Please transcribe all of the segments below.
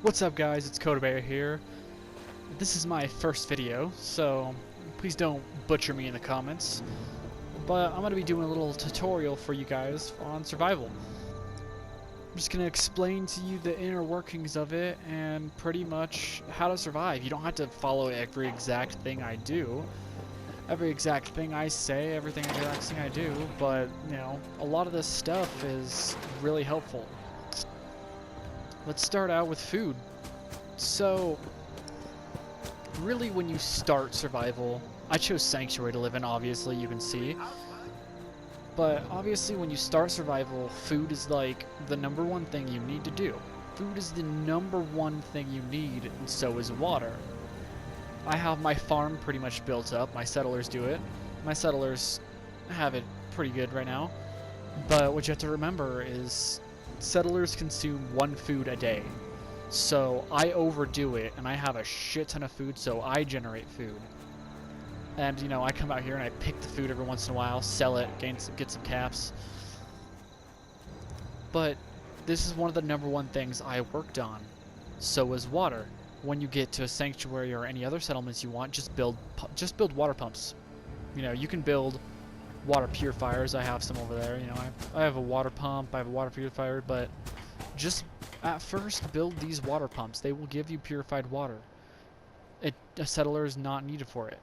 What's up guys, it's overveiw here. This is my first video, so please don't butcher me in the comments. But I'm going to be doing a little tutorial for you guys on survival. I'm just going to explain to you the inner workings of it and pretty much how to survive. You don't have to follow every exact thing I do, every exact thing I say, every exact thing I do, but, you know, a lot of this stuff is really helpful. Let's start out with food. So, really when you start survival, I chose sanctuary to live in, obviously, you can see. But obviously when you start survival, food is like the #1 thing you need to do. Food is the #1 thing you need, and so is water. I have my farm pretty much built up, my settlers do it. My settlers have it pretty good right now. But what you have to remember is settlers consume 1 food a day. So I overdo it and I have a shit ton of food, so I generate food. And you know, I come out here and I pick the food every once in a while, sell it, get some caps. But this is one of the #1 things I worked on. So is water. When you get to a sanctuary or any other settlements you want, just build water pumps. You know, you can build water purifiers. I have some over there. You know, I have a water pump, I have a water purifier, but just at first build these water pumps. They will give you purified water. A settler is not needed for it.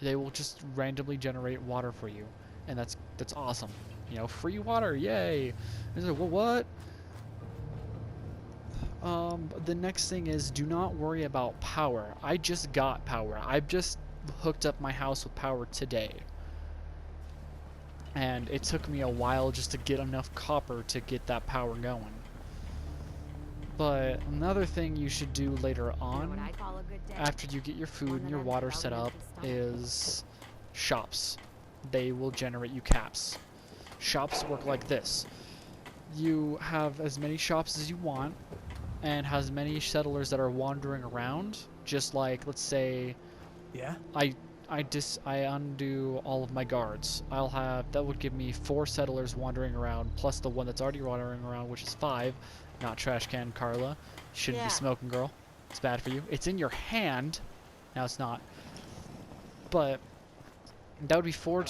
They will just randomly generate water for you, and that's awesome. You know, free water, yay! And like, well, what? The next thing is, do not worry about power. I just got power. I've just hooked up my house with power today. And it took me a while just to get enough copper to get that power going. But another thing you should do later on, after you get your food and your water set up, is shops. They will generate you caps. Shops work like this. You have as many shops as you want, and has many settlers that are wandering around, just like, let's say, yeah, I undo all of my guards. That would give me 4 settlers wandering around, plus the one that's already wandering around, which is 5. Not trash can Carla. Shouldn't be smoking, girl. It's bad for you. It's in your hand. Now it's not. But that would be 4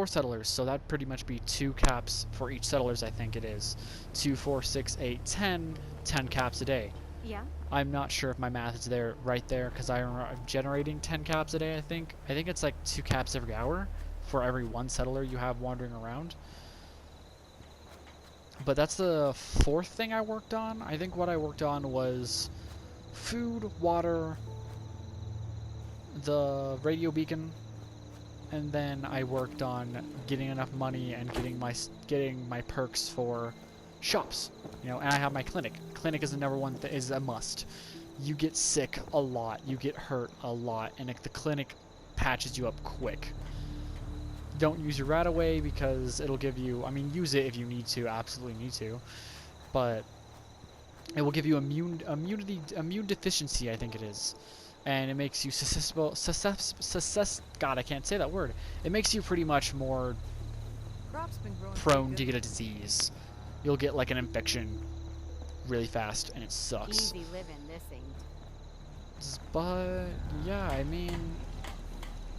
settlers, so that'd pretty much be 2 caps for each settlers, I think it is. 2, 4, 6, 8, 10. 10 caps a day. Yeah. I'm not sure if my math is right there, because I'm generating 10 caps a day, I think. I think it's like 2 caps every hour for every 1 settler you have wandering around. But that's the 4th thing I worked on. I think what I worked on was food, water, the radio beacon, and then I worked on getting enough money and getting my perks for shops. You know, and I have my clinic. Clinic is the #1 is a must. You get sick a lot, you get hurt a lot, and the clinic patches you up quick. Don't use your rat away because it'll give you, I mean, use it if you need to, absolutely need to, but it will give you immune deficiency, I think it is, and it makes you God, I can't say that word. It makes you pretty much more prone to get a disease. You'll get like an infection really fast, and it sucks. Easy living, this ain't. But yeah, I mean,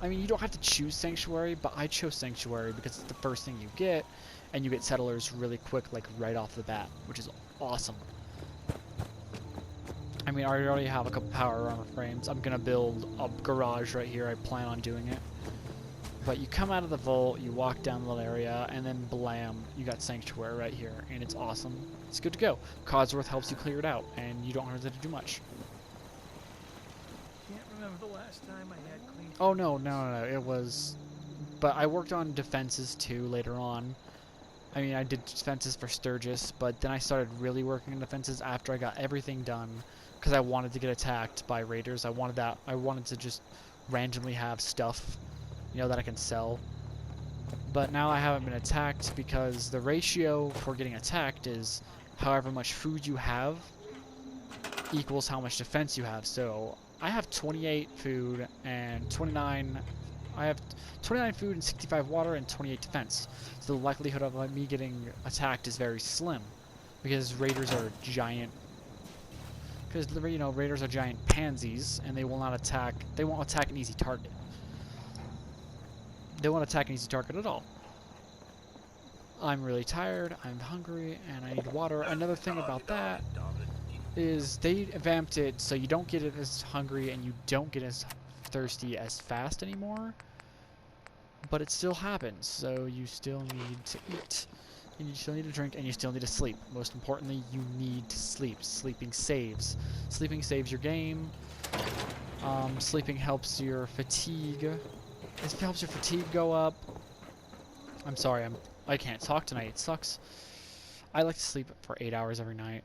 you don't have to choose sanctuary, but I chose sanctuary because it's the first thing you get, and you get settlers really quick, like right off the bat, which is awesome. I mean, I already have a couple power armor frames. I'm gonna build a garage right here. I plan on doing it. But you come out of the vault, you walk down the little area, and then blam, you got sanctuary right here, and it's awesome. It's good to go. Codsworth helps you clear it out, and you don't have to do much. Can't remember the last time I had clean. Oh no, it was, but I worked on defenses too later on. I mean, I did defenses for Sturgis, but then I started really working on defenses after I got everything done, because I wanted to get attacked by raiders. I wanted to just randomly have stuff, you know, that I can sell. But now I haven't been attacked because the ratio for getting attacked is however much food you have equals how much defense you have. So I have 28 food and 29. I have 29 food and 65 water and 28 defense. So the likelihood of me getting attacked is very slim, because raiders are giant Because, you know, raiders are giant pansies, and they will not attack. They won't attack an easy target. They won't attack an easy target at all. I'm really tired, I'm hungry, and I need water. Another thing about that is they vamped it so you don't get it as hungry and you don't get as thirsty as fast anymore. But it still happens, so you still need to eat. And you still need to drink, and you still need to sleep. Most importantly, you need to sleep. Sleeping saves. Sleeping saves your game. Sleeping helps your fatigue. It helps your fatigue go up. I'm sorry, I can't talk tonight. It sucks. I like to sleep for 8 hours every night.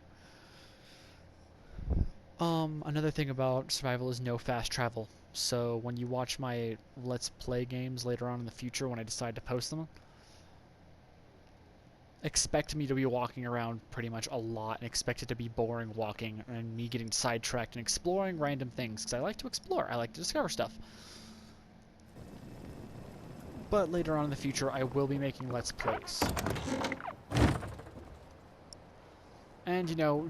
Another thing about survival is no fast travel. So when you watch my Let's Play games later on in the future, when I decide to post them, expect me to be walking around pretty much a lot, and expect it to be boring walking and me getting sidetracked and exploring random things, because I like to explore. I like to discover stuff. But later on in the future, I will be making Let's Plays. And, you know,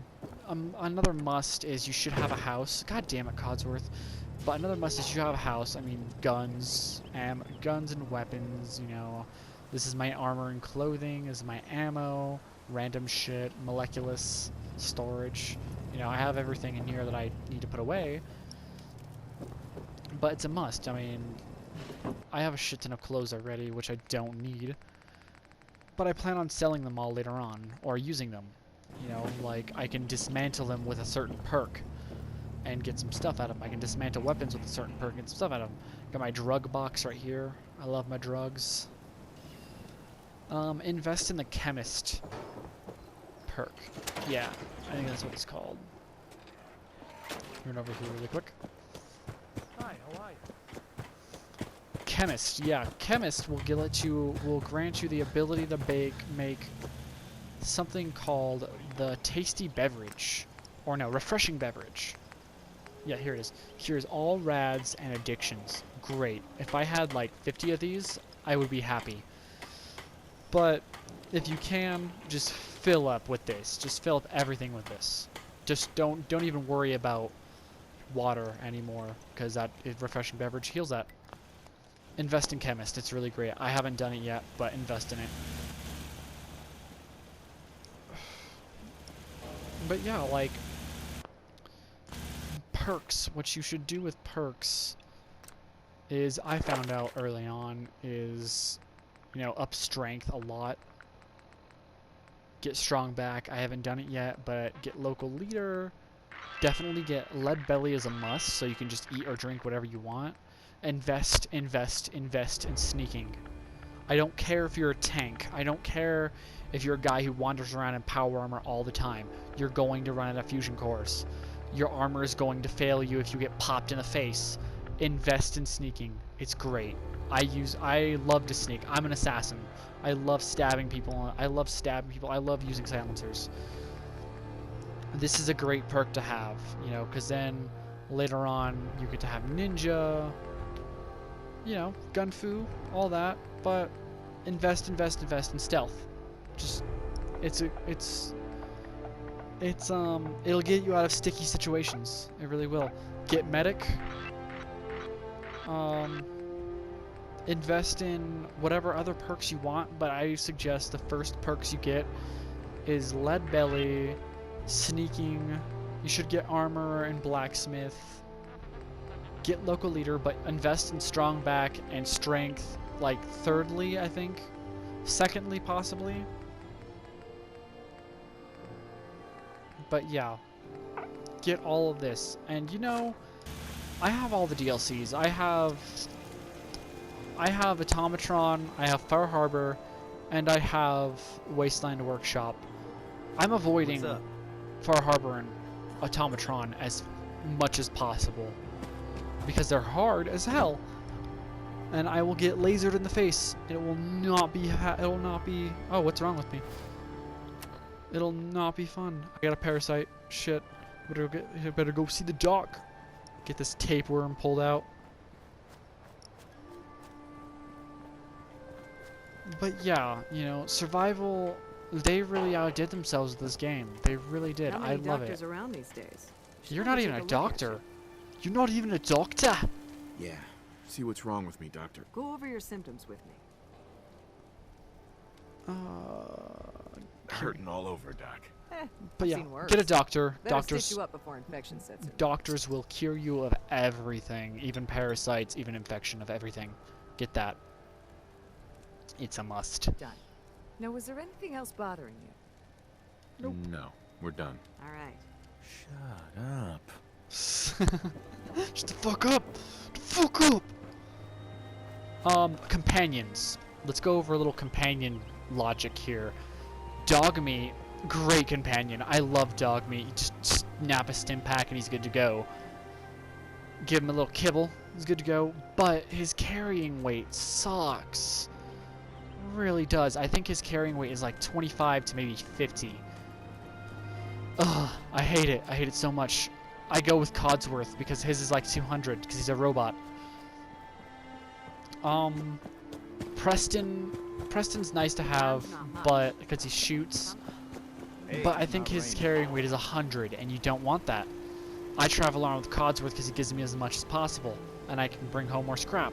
another must is you should have a house. God damn it, Codsworth. But another must is you should have a house. I mean, guns and weapons, you know. This is my armor and clothing. This is my ammo, random shit, moleculous, storage. You know, I have everything in here that I need to put away. But it's a must. I mean, I have a shit ton of clothes already, which I don't need. But I plan on selling them all later on, or using them. You know, like, I can dismantle them with a certain perk and get some stuff out of them. I can dismantle weapons with a certain perk and get some stuff out of them. Got my drug box right here. I love my drugs. Invest in the chemist perk. Yeah, I think that's what it's called. Run over here really quick. Hi, how are you? Chemist, yeah. Chemist will grant you the ability to make something called the tasty beverage. Or no, refreshing beverage. Yeah, here it is. Cures all rads and addictions. Great. If I had like 50 of these, I would be happy. But if you can, just fill up with this. Just fill up everything with this. Just don't even worry about water anymore, because that refreshing beverage heals that. Invest in chemist. It's really great. I haven't done it yet, but invest in it. But yeah, like, perks. What you should do with perks is, I found out early on, is, you know, up strength a lot. Get strong back. I haven't done it yet, but get local leader. Definitely get lead belly as a must, so you can just eat or drink whatever you want. Invest in sneaking. I don't care if you're a tank. I don't care if you're a guy who wanders around in power armor all the time. You're going to run out of fusion cores. Your armor is going to fail you if you get popped in the face. Invest in sneaking. It's great. I love to sneak. I'm an assassin. I love stabbing people. I love using silencers. This is a great perk to have, you know, because then later on you get to have ninja, you know, gunfu, all that. But invest in stealth. Just it'll get you out of sticky situations. It really will. Get medic. Invest in whatever other perks you want, but I suggest the first perks you get is lead belly, sneaking. You should get armor and blacksmith. Get local leader, but invest in strong back and strength, like thirdly, I think. Secondly, possibly. But yeah, get all of this. And you know, I have all the DLCs. I have Automatron, I have Far Harbor, and I have Wasteland Workshop. I'm avoiding Far Harbor and Automatron as much as possible because they're hard as hell, and I will get lasered in the face. It will not be. Oh, what's wrong with me? It'll not be fun. I got a parasite. Shit. Better go see the doc. Get this tapeworm pulled out. But yeah, you know, survival, they really outdid themselves with this game. They really did. How I many love doctors it. around these days? You're not even a doctor. You're not even a doctor. Yeah. See what's wrong with me, doctor. Go over your symptoms with me. Hurting all over, doc. But yeah, Seen worse. get a doctor. Better Doctors. stitch you up before infection sets in. Doctors will cure you of everything, even parasites, even infection, of everything. Get that. It's a must. Done. Now, was there anything else bothering you? Nope. No, we're done. All right. Shut up. Shut the fuck up! The fuck up! Companions. Let's go over a little companion logic here. Dog meat, great companion. I love dog meat. You just snap a stim pack and he's good to go. Give him a little kibble, he's good to go. But his carrying weight sucks. Really does. I think his carrying weight is like 25 to maybe 50. Ugh, I hate it. I hate it so much. I go with Codsworth because his is like 200 because he's a robot. Preston's nice to have, but because he shoots. But I think his carrying weight is 100, and you don't want that. I travel around with Codsworth because he gives me as much as possible, and I can bring home more scrap.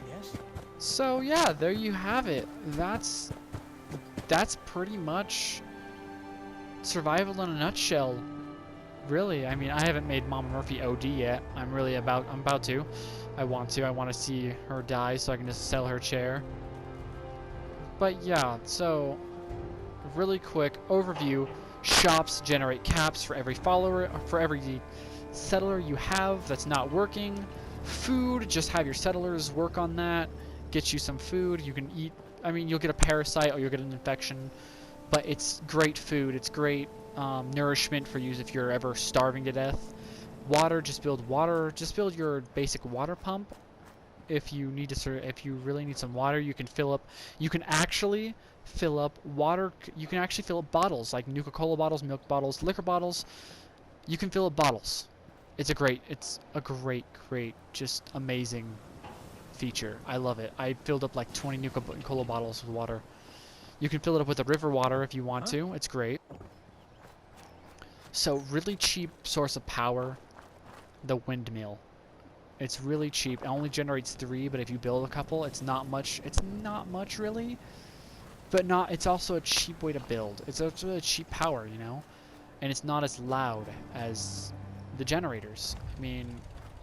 Yes? So yeah, there you have it. That's pretty much survival in a nutshell. Really, I mean, I haven't made Mama Murphy OD yet. I'm about to. I want to see her die so I can just sell her chair. But yeah, so really quick overview. Shops generate caps for every follower, for every settler you have that's not working. Food, just have your settlers work on that. Get you some food. You can eat. I mean, you'll get a parasite or you'll get an infection, but it's great food. It's great nourishment for you if you're ever starving to death. Water, just build water. Just build your basic water pump. If you need to, if you really need some water, you can fill up. You can actually fill up water. You can actually fill up bottles like Nuka-Cola bottles, milk bottles, liquor bottles. You can fill up bottles. It's a great, just amazing feature. I love it. I filled up like 20 Nuka-Cola bottles with water. You can fill it up with the river water if you want to. It's great. So really cheap source of power, the windmill. It's really cheap. It only generates 3, but if you build a couple, it's not much. It's not much really, but it's also a cheap way to build. It's a really cheap power, you know, and it's not as loud as the generators. I mean,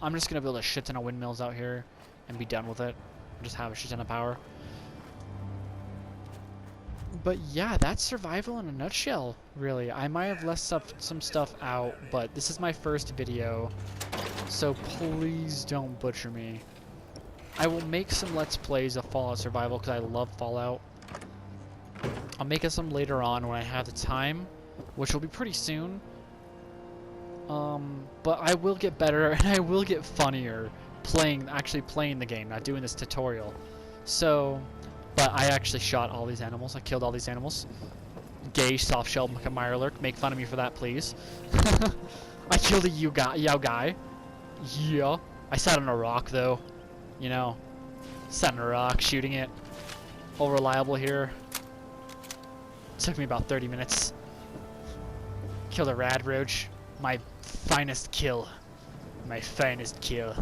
I'm just gonna build a shit ton of windmills out here and be done with it. Just have a shit ton of power. But yeah, that's survival in a nutshell, really. I might have left some stuff out, but this is my first video, so please don't butcher me. I will make some Let's Plays of Fallout Survival because I love Fallout. I'll make some later on when I have the time, which will be pretty soon. But I will get better and I will get funnier actually playing the game, not doing this tutorial. So... But I actually shot all these animals. I killed all these animals. Gay soft-shelled Mirelurk. Make fun of me for that, please. I killed a Yao guy. Yeah. I sat on a rock, though. You know. Sat on a rock, shooting it. All reliable here. Took me about 30 minutes. Killed a rad roach. My finest kill. My finest kill.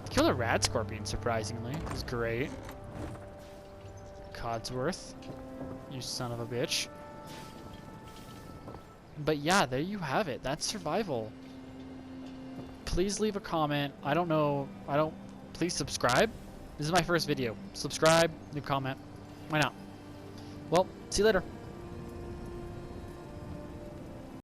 Killed a rad scorpion, surprisingly. It was great. Codsworth, you son of a bitch. But yeah, there you have it. That's survival. Please leave a comment. I don't know. Please subscribe. This is my first video. Subscribe, leave a comment. Why not? Well, see you later.